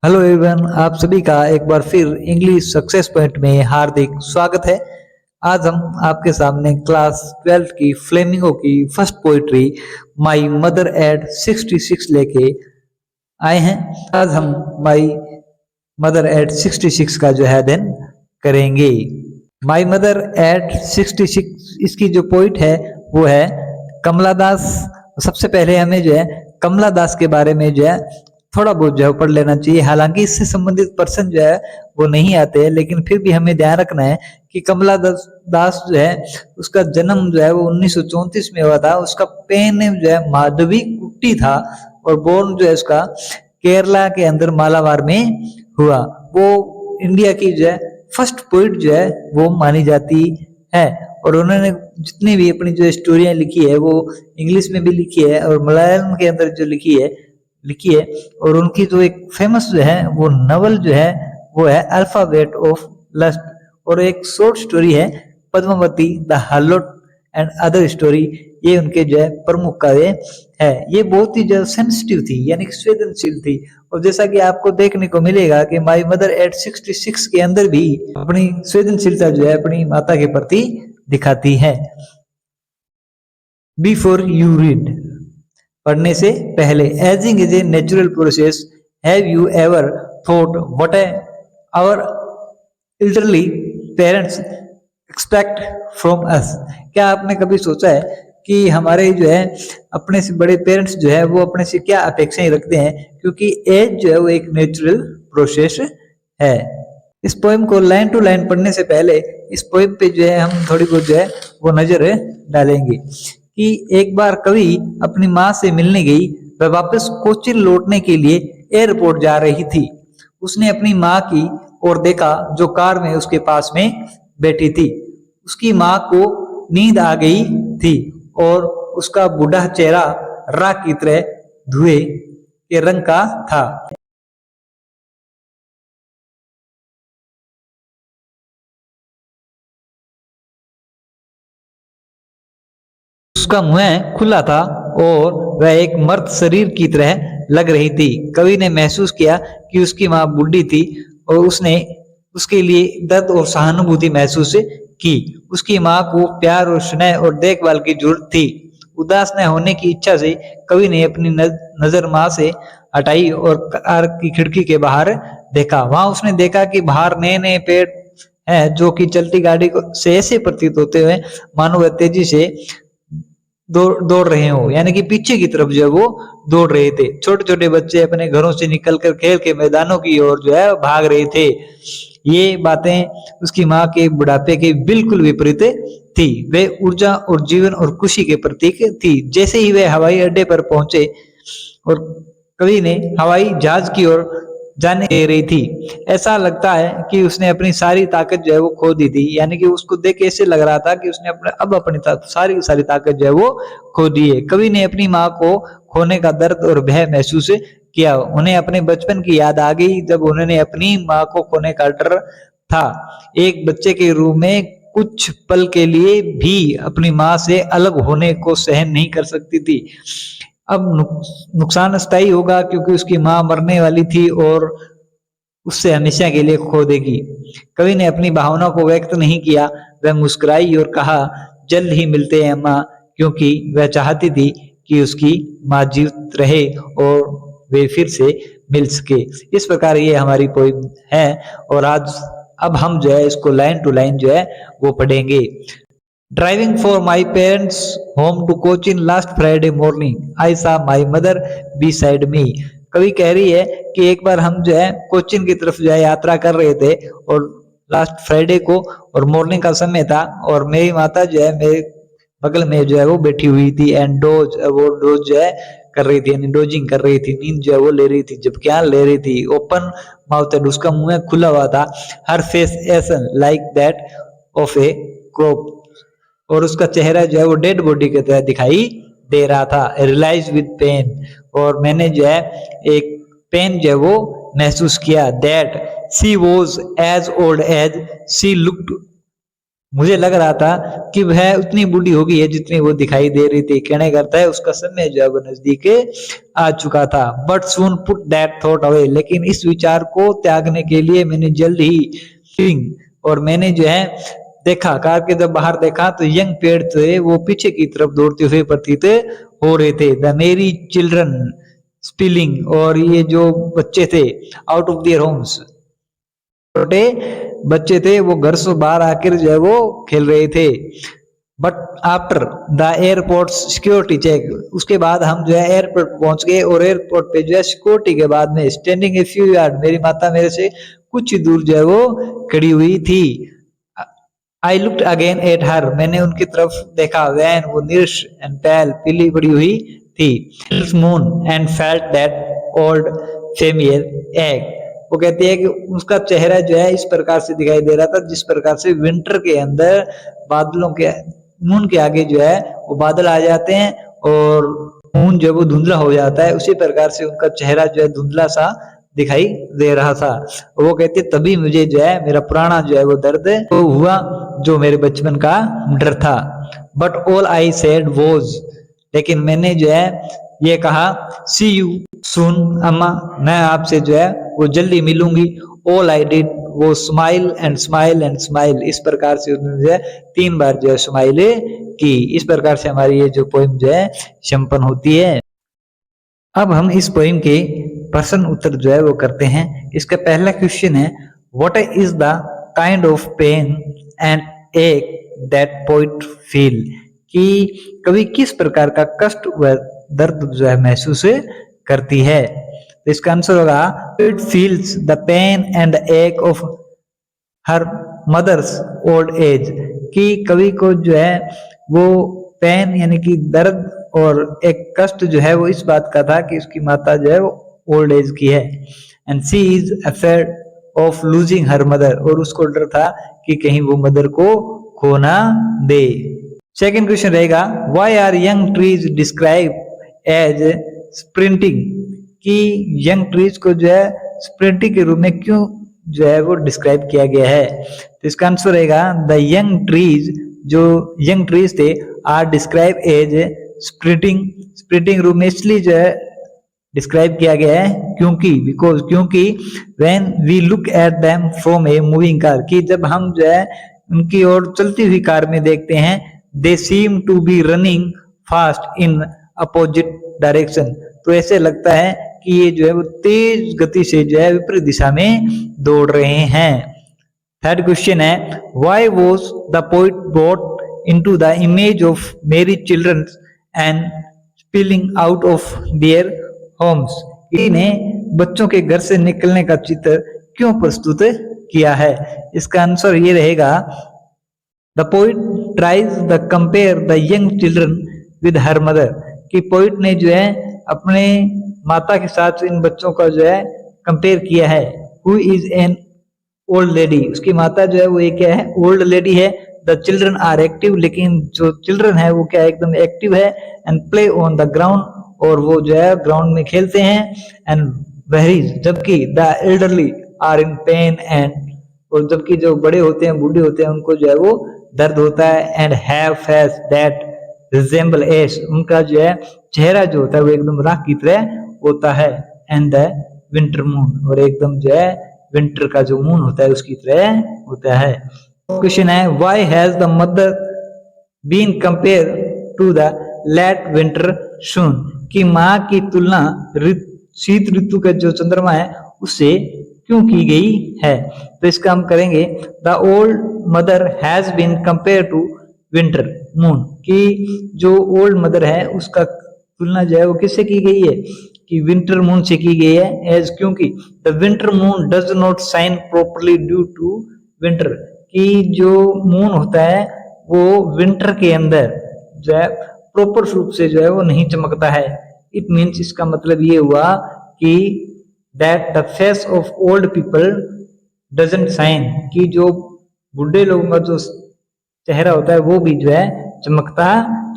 Hello everyone, आप सभी का एक बार फिर इंग्लिश सक्सेस पॉइंट में हार्दिक स्वागत है। आज हम आपके सामने क्लास 12 की फ्लेमिंगो की first poetry my mother eight 66 लेके आए हैं। आज हम माई मदर एट 66 का जो है अध्ययन करेंगे। माई मदर एट 66 इसकी जो पोइट है वो है कमला दास। सबसे पहले हमें जो है कमला दास के बारे में जो है थोड़ा बहुत जो है पढ़ लेना चाहिए। हालांकि इससे संबंधित पर्सन जो है वो नहीं आते हैं, लेकिन फिर भी हमें ध्यान रखना है कि कमला दास जो है उसका जन्म जो है वो 1934 में हुआ था। उसका पेन नेम जो है माधवी कुट्टी था और बोर्न जो है उसका केरला के अंदर मालाबार में हुआ। वो इंडिया की जो है फर्स्ट पोइट जो है वो मानी जाती है और उन्होंने जितनी भी अपनी जो स्टोरियां लिखी है वो इंग्लिश में भी लिखी है और मलयालम के अंदर जो लिखी है। और उनकी जो एक फेमस जो है वो नवल जो है वो है अल्फाबेट ऑफ लस्ट, और एक शॉर्ट स्टोरी है Padmavati the harlot and other story. ये उनके जो है प्रमुख काव्य है। ये बहुत ही जो सेंसिटिव थी, यानी कि संवेदनशील थी। और जैसा कि आपको देखने को मिलेगा कि माई मदर एट 66 के अंदर भी अपनी संवेदनशीलता जो है अपनी माता के प्रति दिखाती है। बिफोर यू रीड, पढ़ने से पहले, ageing is a natural process. Have you ever thought what our elderly parents expect from us? क्या आपने कभी सोचा है कि हमारे जो है अपने से बड़े पेरेंट्स जो है वो अपने से क्या अपेक्षाएं रखते हैं? क्योंकि एज जो है वो एक नेचुरल प्रोसेस है। इस पोएम को लाइन टू लाइन पढ़ने से पहले इस पोएम पे जो है हम थोड़ी बहुत जो है वो नजर डालेंगे कि एक बार कवि अपनी माँ से मिलने गई। वह वापस कोचीन लौटने के लिए एयरपोर्ट जा रही थी। उसने अपनी माँ की ओर देखा जो कार में उसके पास में बैठी थी। उसकी माँ को नींद आ गई थी और उसका बूढ़ा चेहरा राख की तरह धुएं के रंग का था। उसका मुंह खुला था और वह एक मर्द शरीर की तरह लग रही थी। कवि ने महसूस किया कि उसकी माँ बूढ़ी थी और उसने उसके लिए दर्द और सहानुभूति महसूस की। उसकी माँ को प्यार और स्नेह और देखभाल की जरूरत थी। उदास न होने की इच्छा से कवि ने अपनी नजर माँ से हटाई और कार की खिड़की के बाहर देखा। वहां उसने देखा कि बाहर नए नए पेड़ हैं जो कि चलती गाड़ी से ऐसे प्रतीत होते हुए मानो वह तेजी से दौड़ रहे हो, यानी कि पीछे की तरफ जो है वो दौड़ रहे थे। छोटे छोटे बच्चे अपने घरों से निकलकर खेल के मैदानों की ओर जो है भाग रहे थे। ये बातें उसकी माँ के बुढ़ापे के बिल्कुल विपरीत थी। वे ऊर्जा और जीवन और खुशी के प्रतीक थी। जैसे ही वे हवाई अड्डे पर पहुंचे और कवि ने हवाई जहाज की ओर जाने दे रही थी, ऐसा लगता है कि उसने अपनी सारी ताकत जो है वो खो दी थी। यानी कि उसको देख के ऐसे लग रहा था कि उसने अपनी सारी की सारी ताकत जो है वो खो दी है। कवि ने अपनी माँ को खोने का दर्द और भय महसूस किया। उन्हें अपने बचपन की याद आ गई जब उन्होंने अपनी माँ को खोने का डर था। एक बच्चे के रूप में कुछ पल के लिए भी अपनी माँ से अलग होने को सहन नहीं कर सकती थी। अब नुकसान अस्थायी होगा क्योंकि उसकी माँ मरने वाली थी और उससे हमेशा के लिए खो देगी। कवि ने अपनी भावनाओं को व्यक्त नहीं किया। वह मुस्कुराई और कहा, जल्द ही मिलते हैं माँ, क्योंकि वह चाहती थी कि उसकी माँ जीवित रहे और वे फिर से मिल सके। इस प्रकार ये हमारी पोइम है और आज अब हम जो है इसको लाइन टू लाइन जो है वो पढ़ेंगे। Driving for my parents home to Cochin last Friday morning, I saw my mother beside me. कवि कह रही है कि एक बार हम जो है कोचिन की तरफ जो है यात्रा कर रहे थे और लास्ट फ्राइडे को और मॉर्निंग का समय था और मेरी माता जो है मेरे बगल में जो है वो बैठी हुई थी एंड डोज जो है कर रही थी, यानी डोजिंग कर रही थी, नींद जो है वो ले रही थी। जब क्या ले रही थी, ओपन माउथ, उसका मुंह खुला हुआ था। Her face as like that of a crop, और उसका चेहरा जो है वो डेड बॉडी की तरह दिखाई दे रहा था। रियलाइज विद पेन, और मैंने जो है एक पेन जो है वो महसूस किया। That she was as old as she looked मुझे लग रहा था कि वह उतनी बूढ़ी हो गई है जितनी वो दिखाई दे रही थी। कहने करता है उसका समय जो है वो नजदीक आ चुका था। But soon put that thought away, लेकिन इस विचार को त्यागने के लिए मैंने जल्द ही लिविंग, और मैंने जो है देखा, कार के जब बाहर देखा तो यंग पेड़ थे वो पीछे की तरफ दौड़ते हुए प्रतीत हो रहे थे। द मेरी चिल्ड्रन स्पिलिंग, और ये जो बच्चे थे आउट ऑफ देयर होम्स, छोटे बच्चे थे वो घर से बाहर आकर जो है वो खेल रहे थे। But after the airport security check, उसके बाद हम जो है एयरपोर्ट पहुंच गए, और एयरपोर्ट पे जो है सिक्योरिटी के बाद में स्टैंडिंग ए फ्यू यार्ड, मेरी माता मेरे से कुछ ही दूर जो है वो खड़ी हुई थी। I looked again at her, मैंने उनकी तरफ देखा। वैन वो निर्श एंड पैल, पीली पड़ी हुई थी। Moon and felt that old familiar ache, वो कहती है कि उसका चेहरा जो है इस प्रकार से दिखाई दे रहा था जिस प्रकार से विंटर के अंदर बादलों के, मून के आगे जो है वो बादल आ जाते हैं और मून जो वो धुंधला हो जाता है, उसी प्रकार से उनका चेहरा जो है धुंधला सा दिखाई दे रहा था। वो कहती है तभी मुझे जो है मेरा पुराना जो है वो दर्द वो हुआ जो मेरे बचपन का डर था। But all I said was, लेकिन मैंने जो है ये कहा सी यू सुन अम्मा, मैं आपसे जो है वो जल्दी मिलूंगी। ऑल आई डिड वो smile and smile and smile, इस प्रकार से उसने जो है 3 बार जो है स्माइल की। इस प्रकार से हमारी ये जो पोइम जो है संपन्न होती है। अब हम इस पोइम के प्रश्न उत्तर जो है वो करते हैं। इसका पहला क्वेश्चन है what is the kind of pain and ache that poet feel, कि कवि किस प्रकार का कष्ट व दर्द जो है महसूस करती है। तो इसका आंसर होगा it feels the pain and the ache of her mother's old age, कि कवि को जो है वो पेन यानी कि दर्द और एक कष्ट जो है वो इस बात का था कि उसकी माता जो है वो ओल्ड एज की है। And she is afraid of losing her mother, और उसको डर था कि कहीं वो मदर को खो ना दे। सेकेंड क्वेश्चन रहेगा why are young trees describe as sprinting, कि यंग ट्रीज को जो है स्प्रिंटिंग के रूप में क्यों जो है वो डिस्क्राइब किया गया है। तो इसका आंसर रहेगा द यंग ट्रीज, जो यंग ट्रीज थे are describe as sprinting, sprinting रूप में इसलिए जो है डिस्क्राइब किया गया है क्योंकि when we look at them from a moving car, कि जब हम जो है उनकी ओर चलती हुई कार में देखते हैं they seem to be running fast in opposite direction, तो ऐसे लगता है कि ये जो है वो तेज गति से जो है विपरीत दिशा में दौड़ रहे हैं। थर्ड क्वेश्चन है why was the poet brought into the image of merry children and spilling out of their homes, इन्हें बच्चों के घर से निकलने का चित्र क्यों प्रस्तुत किया है। इसका आंसर ये रहेगा the poet tries the compare the young children with her mother, कि पोइट ने जो है अपने माता के साथ इन बच्चों का जो है कंपेयर किया है। Who is an old lady, उसकी माता जो है वो ये क्या है ओल्ड लेडी है। द चिल्ड्रन आर एक्टिव, लेकिन जो चिल्ड्रन है वो क्या एकदम एक्टिव है। And play on the ground, और वो जो है ग्राउंड में खेलते हैं। एंड वेरीज, जबकि the elderly are in pain and, और जबकि जो बड़े होते हैं बूढ़े होते हैं उनको जो है वो दर्द होता है। And have face that resemble ash, उनका जो है चेहरा जो होता है वो एकदम राख की तरह होता है। एंड द विंटर मून, और एकदम जो है विंटर का जो मून होता है उसकी तरह होता है। क्वेश्चन है why has the mother been compare to the late winter soon, कि माँ की तुलना शीत ऋतु का जो चंद्रमा है उससे क्यों की गई है। तो इसका हम करेंगे the old mother has been compare to winter moon, कि जो ओल्ड मदर है उसका तुलना जो है वो किससे की गई है कि विंटर मून से की गई है। एज, क्योंकि the winter moon does not shine properly due to winter, कि जो मून होता है वो विंटर के अंदर जो है प्रॉपर रूप से जो है वो नहीं चमकता है। इट मीन्स, इसका मतलब ये हुआ कि that the face of old people doesn't shine, कि जो बूढ़े लोगों का जो चेहरा होता है वो भी जो है चमकता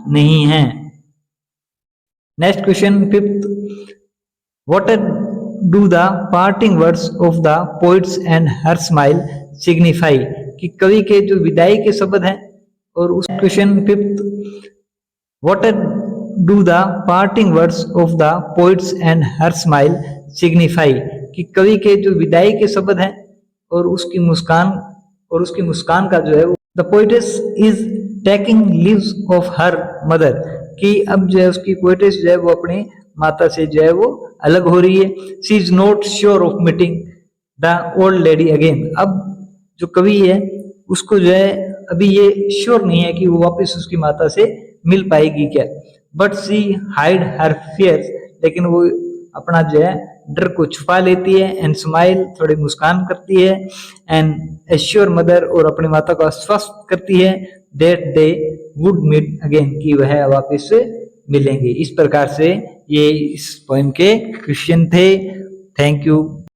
नहीं है। Next question fifth, what do the parting words of the poets and her smile signify, कि कवि के जो विदाई के शब्द हैं और उस question fifth, what do the parting words of the poets and her smile signify, कि कवि के जो विदाई के शब्द हैं और उसकी मुस्कान का जो है, the poetess is taking leaves of her mother, कि अब जो है उसकी पोइटेस जो है वो अपनी माता से जो है वो अलग हो रही है। She is not sure of meeting the old lady again, अब जो कवि है उसको जो है अभी ये श्योर नहीं है कि वो वापस उसकी माता से मिल पाएगी क्या। But she hide her fears, लेकिन वो अपना जो है डर को छुपा लेती है। एंड स्माइल, थोड़ी मुस्कान करती है। एंड एश्योर मदर, और अपनी माता को आश्वस्त करती है that they would meet again, कि वह वापस मिलेंगे। इस प्रकार से ये इस पोएम के क्वेश्चन थे। Thank you.